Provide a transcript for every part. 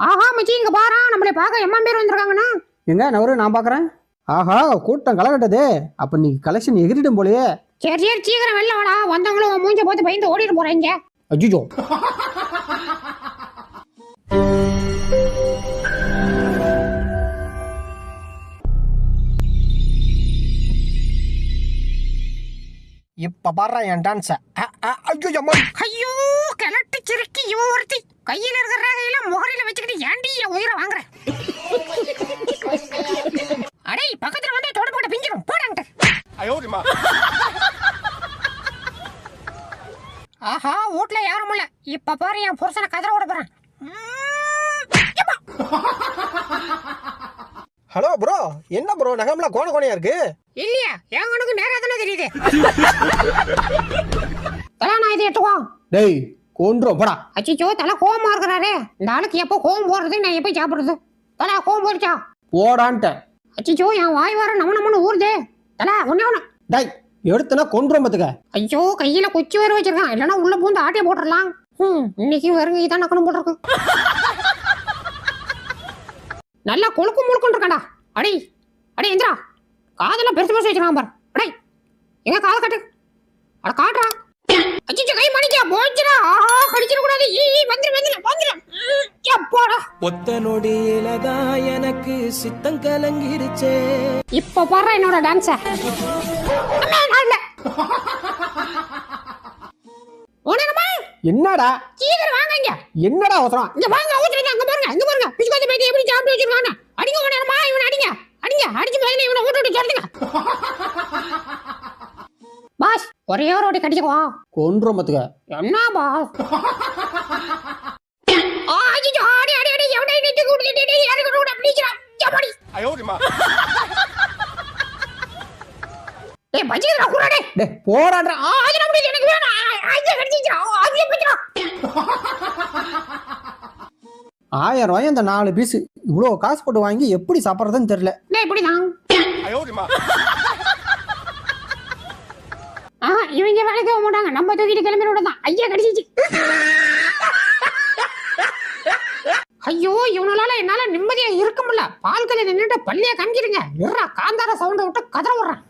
ஆஹா மச்சி இங்க பாரு நம்மளை பார்க்க எம்மா பேர் வந்திருக்காங்கண்ணா. எங்க நவரு நான் பாக்குறேன். ஆஹா கூட்டம் களை கட்டதே. அப்ப நீ கலெக்ஷன் எகிரிட்டும் போலயே. சரி சரி சீக்கிரம் வெளில வாடா. வந்தவங்களும் மூஞ்ச பார்த்து பயந்து ஓடிட்டு போறீங்க. அஜிஜோ இப்ப பாடுறா என் டான்ஸ. ஐயோ கிளட்டு சிறுக்கி இவ ஒருத்தி கையில இருக்கிற ரகையில முகரையில வச்சுக்கிட்டு ஏண்டி என் உயிரை வாங்குற. அடே பக்கத்துல வந்து தொட போட்டு பிஞ்சிடும் போடாங்க. ஆஹா வீட்ல யாரும் இல்ல. இப்ப பாரு என் புருஷனை கதற ஓட போறேன். ஹலோ ப்ரோ, என்ன ப்ரோ நகம்லாம் கோண கோணையா இருக்கு? இல்லையா என் கணக்கு நேரா தானே தெரியுது. தலை நான் இதை எடுத்துக்கோ. டேய் கொன்றும் போடா. அச்சிச்சோ தலை கோவமா இருக்கிறாரே. இந்த ஆளுக்கு எப்போ கோவம் போடுறது நான் எப்போ சாப்பிடுறது? தலை கோவம் போடுச்சா போடான்ட்டேன். அச்சிச்சோ என் வாய் வர நம்மன்னு ஊறுதே. தலை ஒண்ணு டேய் எடுத்துனா கொன்றும் பத்துக்க. ஐயோ கையில குச்சி வேற வச்சிருக்கான். இல்லைன்னா உள்ள பூந்து ஆட்டிய போட்டுடலாம். இன்னைக்கு வருங்க இதான் நக்கணும் போட்டிருக்கு. நல்லா கொழுக்கு முழுக்குன்னு இருக்காண்டா. அடே அடே எந்திரா காதெல்லாம் பெருசு பெருசு வச்சிருக்கான் பாரு. அடே எங்க காதை கட்டு. அட காட்டுறா. அச்சிச்சோ கை மணிக்கா போச்சுடா. ஆஹா கடிச்சிட கூடாது. வந்துரு போடா. ஒத்த நொடியிலதான் எனக்கு சித்தம் கலங்கிருச்சே. இப்ப பாரு என்னோட டான்ஸ. என்னடா சீக்கிரம் வாங்க இங்க. என்னடா அவசரம்? இங்க வாங்க ஊத்துறீங்க. அங்க பாருங்க பிஸ்கட் பேட்டி எப்படி சாப்பிட்டு வச்சிருக்காங்க. அடிங்க உடனேமா இவனை அடிங்க அடிச்சு மேல இவனை ஊட்டு சொல்லுங்க. பாஸ் ஒரே ஒரு ஓடி கடிச்சுக்கோ. கொன்றும் பத்துக்க. என்ன பாஸ்? ஆஜி ஆடி எவனை நிட்டு கூட்டிட்டு யாருக்கு கூட பிடிச்சறா. ஜமாடி டேய் பஜிரா குறடே. டேய் போறாடா. ஆஜி நம்ம எனக்கு வேணும். ஆஜி கடிச்சிச்சா. ஆஜி பஜிரா. 1000 ரூபாய் அந்த 4 பீஸ். இவ்வளோ காசு போட்டு வாங்கி எப்படி சாப்பிட்றதுன்னு தெரியல. டேய் இப்படிதான். இவங்க வேலைக்கு போக மாட்டாங்க. நம்ம தூக்கிட்டு கிளம்பிட தான். ஐயா கடிச்சிச்சு. ஐயோ இவனால என்னால நிம்மதியா இருக்க முடியல. பால்கல்ல நின்னுட்டு பள்ளிய காமிக்கிறீங்க. எறா காந்தார சவுண்ட் விட்டு கதற விடுறான்.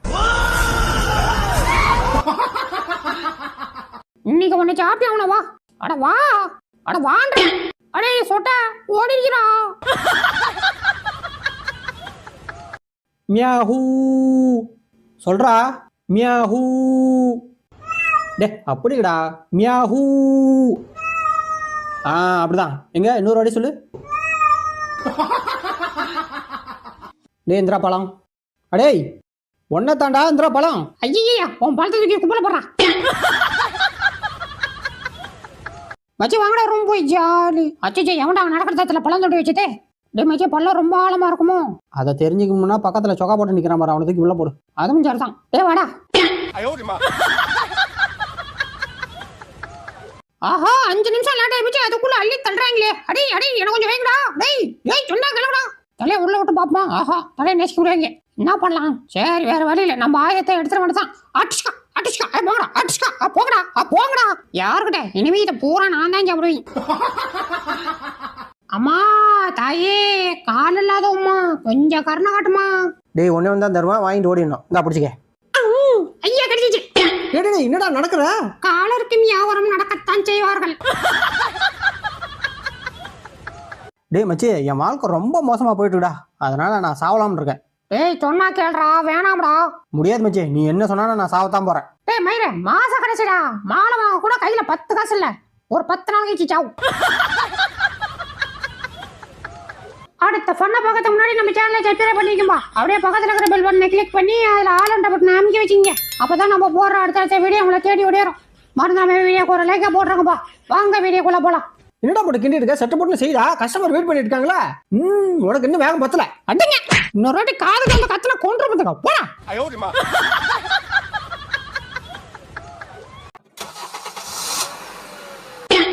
இன்னைக்கு ஒண்ணு சாப்பிட்டு அவன வா. அட வான்ற. அடே சொட்டா ஓடிடுறா. மியாஹூ சொல்றா. மியாஹூ. டே அப்படிடா. மியாஹூ. அப்படிதான். எங்க இன்னொரு வாட்டி சொல்லு. டே இந்திரா பழம். அடேய் ஒன்ன தாண்டா இந்திரா பழம். ஐயா உன் பழத்தை தூக்கி குப்பல போடுறான். மச்சி வாங்கடா ரூம் போய் ஜாலி. அச்சோ எவன்டா நடக்கிற தத்துல பழம் தொட்டி வச்சுட்டே. டே மச்சி பழம் ரொம்ப ஆழமா இருக்குமோ? அதை தெரிஞ்சுக்கணும்னா பக்கத்துல சொக்கா போட்டு நிக்கிறான் பாரு. அவனுக்கு உள்ள போடு. அதுவும் சரிதான். டே வாடா. ஆஹா 5 நிமிஷம் லேட் ஆயிடுச்சு. அதுக்குள்ள அள்ளி தள்ளுறாங்களே. அடே எனக்கு கொஞ்சம் வைங்கடா. டேய் சொன்னா கிளம்புடா. தலையை உள்ள விட்டு பாப்போம். ஆஹா தலையை நெசிக்க விடுவாங்க. என்ன பண்ணலாம்? சரி வேற வழி இல்லை. நம்ம ஆயத்தை எடுத்துட வேண்டியதான். அடிச்சுக்கா போங்கடா. யாருக்கிட்ட இனிமே இதை பூரா நான் தான் சாப்பிடுவேன். அம்மா தாயே கால் இல்லாத உமா கொஞ்சம் கருணை காட்டுமா. டேய் ஒன்னே வந்தா தருவான் வாங்கிட்டு ஓடிடணும். இந்தா பிடிச்சிக்க. ஐயா கடிச்சிச்சு. என்னடா நடக்குற? காலருக்கும் வியாபாரம் நடக்கத்தான் செய்வார்கள். டேய் மச்சி என் வாழ்க்கை ரொம்ப மோசமா போயிட்டுடா. அதனால நான் சாவலாம்னு இருக்கேன். டேய் சொன்னா கேள்றா. வேணாம்டா. முடியாது மச்சி. நீ என்ன சொன்னாலும் நான் சாவத்தான் போறேன். டேய் மயிர மாச கடைசிடா. மாலை வாங்க கூட கையில 10 காசு இல்ல. ஒரு 10 நாள் கழிச்சு சாவு. அடுத்த பண்ண பக்கத்துக்கு முன்னாடி நம்ம சேனலை சப்ஸ்கிரைப் பண்ணிக்கோம்பா. அப்படியே பக்கத்துல இருக்கிற பெல் பட்டனை கிளிக் பண்ணி அதுல ஆல் என்ற பட்டனை அமைக்க வச்சுங்க. அப்பதான் நம்ம போடுற அடுத்த வீடியோ உங்களை தேடி ஓடிடும். மறந்துடாம வீடியோக்கு ஒரு லைக்கா போடுறோங்கப்பா. வாங்க வீடியோக்குள்ள போலாம். என்னடா போட்டு கிண்டி இருக்க? செட்ட போட்டு செய்டா. கஸ்டமர் வெயிட் பண்ணிட்டு இருக்காங்களா? உனக்கு இன்னும் வேகம் பத்தல. அடிங்க இன்னொரு வாட்டி காது கம்ப கத்தல கொன்று பத்துக்க போடா.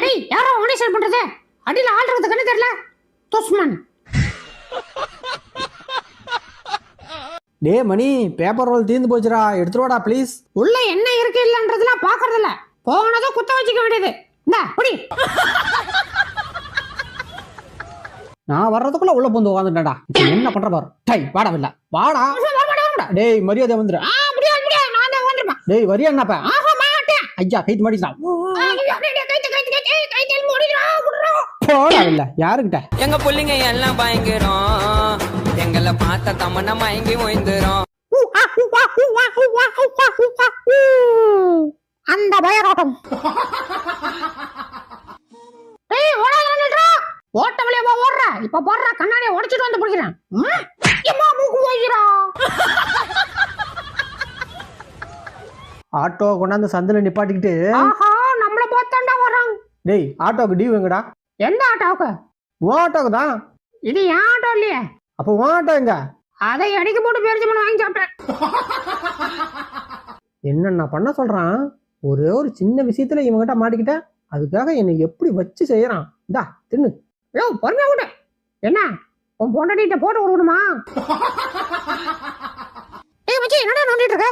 டேய் யாரோ ஆடிஷன் பண்றது? அடியில ஆள் இருக்குது கண்ணு தெரியல. துஸ்மன். டே மணி பேப்பர் ரோல் தீர்ந்து போச்சுடா. எடுத்துருவாடா ப்ளீஸ். உள்ள என்ன இருக்கு இல்லன்றதுலாம் பாக்குறது இல்ல. போனதும் குத்த வச்சுக்க வேண்டியது. இந்தா புடி. நான் வர்றதுக்குள்ள உள்ள பூந்து உட்காந்துட்டேன்டா. இப்ப என்ன பண்ற பாரு. டேய் வாடா இல்ல வாடா. டேய் மரியாதை வந்துரு. முடியாது முடியாது, நான் தான் வந்துருப்பேன். டேய் வரியா என்னப்பா? மாட்டேன். ஐயா கைத்து மாட்டிக்கலாம். கை முடிக்கிறா. போடா இல்ல யாருக்கிட்ட? எங்க புள்ளிங்க எல்லாம் பயங்கரம், எங்களை பார்த்த தமன்னா மயங்கி ஓய்ந்துரும். அந்த பயராட்டம். ஓட்ட வழியா ஓடுற, இப்ப போடுற கண்ணாடியை உடைச்சிட்டு வந்து பிடிக்கிறேன். மூக்கு போய்கிறா. ஆட்டோ கொண்டாந்து சந்தில நிப்பாட்டிக்கிட்டு ஆஹா, நம்மள பார்த்தாண்டா வர்றாங்க. டேய் ஆட்டோக்கு டியூ எங்கடா? எந்த ஆட்டோவுக்கு? உன் ஆட்டோக்கு தான். இது என் ஆட்டோ இல்லையே. அப்போ உன் ஆட்டோ எங்க? அதை அடிக்க போட்டு பேரிச்சு மணி வாங்கி சாப்பிட்டேன். என்னென்ன பண்ண சொல்றான்? ஒரே ஒரு சின்ன விஷயத்துல இவங்கிட்ட மாட்டிக்கிட்ட, அதுக்காக என்னை எப்படி வச்சு செய்யறான். இந்தா தின்னு. யோ பொறுமையா விடு. என்ன உன் பொண்டாட்டிட்ட போட்டு விடணுமா? ஏய் மச்சி, என்னடா நோண்டிட்டு இருக்க?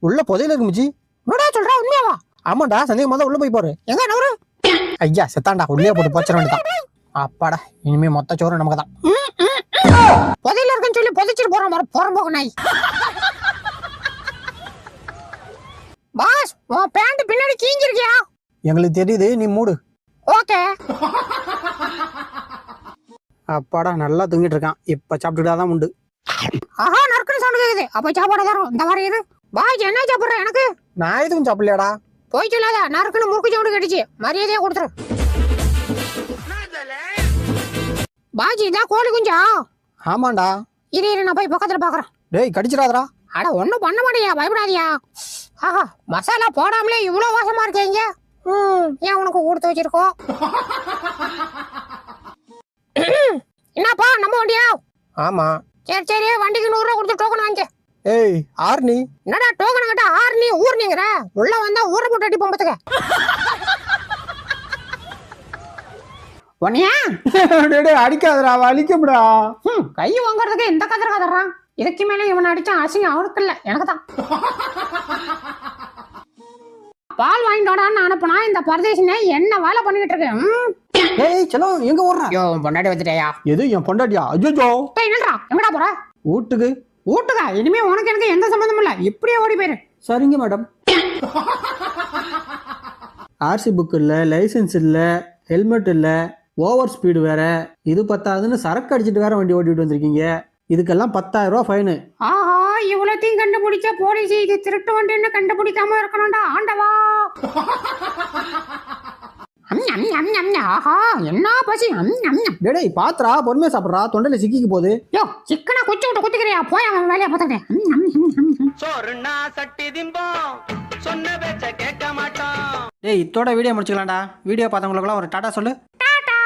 உள்ள புதையில இருக்கு மிச்சி. என்னடா சொல்ற, உண்மையாவா? ஆமாண்டா, சந்தேகமா தான் உள்ள போய் பாரு. எங்க நவரு? ஐயா செத்தாண்டா, உள்ளே போட்டு போச்சிட வேண்டியதான். அப்பாடா, இனிமே மொத்த சோறு நமக்கு தான். புதையில இருக்குன்னு சொல்லி புதைச்சிட்டு போறான் பாரு, போறம்போக்கு நாய். பாஸ், உன் பேண்ட் பின்னாடி கீஞ்சிருக்கியா? எங்களுக்கு தெரியுது, நீ மூடு. ஓகே. அப்பாடா நல்லா தூங்கிட்டு இருக்கான். இப்ப சாப்பிட்டுட்டாதான் உண்டு. ஆஹா, நறுக்குன்னு சவுண்ட் கேக்குது. அப்ப சாப்பாடு தரும். இந்த மாதிரி இரு. பாஸ், என்ன சாப்பிடுற? எனக்கு நான் எதுவும் சாப்பிடலையாடா. போய் சொல்லாத. நறுக்குன்னு முறுக்கு சவுண்ட் கேட்டுச்சு. மரியாதையா கொடுத்துரு. பாஜி, இதான் கோழி குஞ்சா? ஆமாண்டா. இரு இரு, நான் போய் பக்கத்துல பாக்குறேன். டேய் கடிச்சிடாதடா. அட ஒண்ணும் பண்ண மாட்டியா, பயப்படாதியா. ஆஹா, மசாலா போடாமலே இவ்வளவு வாசமா இருக்கீங்க. ஏன் உனக்கு கொடுத்து வச்சிருக்கோம்? என்னப்பா, நம்ம வண்டியா? ஆமா. சரி சரி, வண்டிக்கு 100 ரூபா கொடுத்து டோக்கன் வாங்க. ஏய் ஆர்னி, என்னடா டோக்கன் கேட்டா ஆர்னி ஊர்னிங்கற? உள்ள வந்தா ஊரை போட்டு அடி பொம்பத்துக்க. ஒன்னியா? டேய் அடிக்காதடா, வலிக்கும்டா. கை வாங்குறதுக்கு இந்த கதற கதறான். இதுக்கு மேல இவனை அடிச்சா அசிங்கம் அவருக்கு இல்ல, எனக்கு தான். பால் வாங்கிட்டோடான்னு அனுப்புனா இந்த பரதேசினே என்ன வேலை பண்ணிக்கிட்டு இருக்கேன். ஏய் செலோ, எங்க ஓடுற? யோ பொண்டாட்டி வச்சுட்டேயா? எது என் பொண்டாட்டியா? அஜ்ஜோ. டேய் நில்றா, எங்கடா போற? வீட்டுக்கு. வீட்டுக்கா? இனிமே உனக்கு எனக்கு எந்த சம்பந்தமும் இல்ல, இப்படியே ஓடி போயிரு. சரிங்க மேடம். ஆர்சி புக் இல்ல, லைசன்ஸ் இல்ல, ஹெல்மெட் இல்ல, ஓவர் ஸ்பீடு வேற, இது பத்தாதுன்னு சரக்கு அடிச்சிட்டு வேற வண்டி ஓட்டிட்டு வந்திருக்கீங்க. இதுக்கெல்லாம் 10,000 ரூபாய் ஃபைனு. ஆஹா, இவ்வளத்தையும் கண்டுபிடிச்ச போலீஸ் இது திருட்டு வண்டின்னு கண்டுபிடிக்காம இருக்கணும்டா ஆண்டவா. ஆஹா, என்ன பசி. டேய் பாத்ரா, பொறுமையா சாப்பிட்றா, தொண்டையில சிக்கிக்கு போகுது. யோ சிக்கனா குச்சி விட்டு குத்திக்கிறியா? போய் அவன் வேலையை பார்த்துக்கிட்டேன். சோறுனா சட்டி திம்போம், சொன்ன பேச்ச கேட்க மாட்டோம். டேய் இத்தோட வீடியோ முடிச்சுக்கலாம்டா. வீடியோ பார்த்தவங்களுக்குலாம் ஒரு டாடா சொல்லு. டாடா.